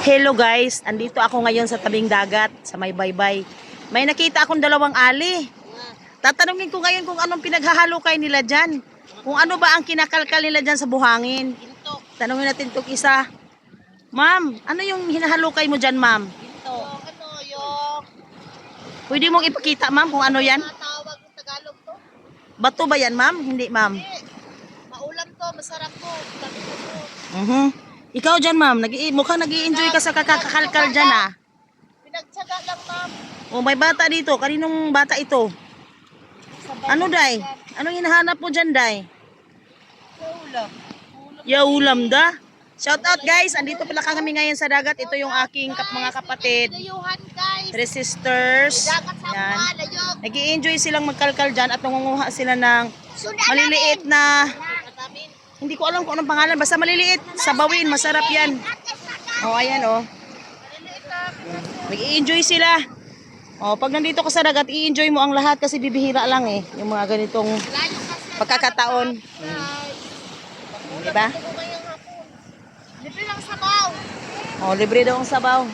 Hello guys, andito ako ngayon sa tabing dagat, sa may baybay. May nakita akong dalawang ali. Tatanungin ko ngayon kung anong pinaghahalukay nila dyan. Kung ano ba ang kinakalkal nila dyan sa buhangin. Tanungin natin itong isa. Ma'am, ano yung hinahalukay mo dyan, ma'am? Pwede mong ipakita, ma'am, kung ano yan? Tawag ng Tagalog to? Bato ba yan, ma'am? Hindi, ma'am. Maulam to, masarap to. Dami ko to. Ikaw dyan, ma'am, mukhang nag-i-enjoy ka sa kakakalkal dyan, ah. Pinagtsaga lang, ma'am. Oh, may bata dito. Kaninong bata ito? Ano, day? Anong hinahanap mo dyan, day? Ulam. Yaulam da. Shout out guys, andito pala kami ngayon sa dagat. Ito yung aking mga kapatid. Layuhan, guys. 3 sisters. Dagat sa Yan. mga layok. Nag-i-enjoy silang magkalkal dyan at nangunguha sila ng maliliit na, hindi ko alam kung anong pangalan, basta maliliit. Sabawin, masarap yan. Oh, ayan oh. Nag-i-enjoy sila. Oh, pag nandito ka sa dagat, i-enjoy mo ang lahat kasi bibihira lang eh. Yung mga ganitong pagkakataon. Diba? Libre lang sabaw. Oh, libre daw ang sabaw.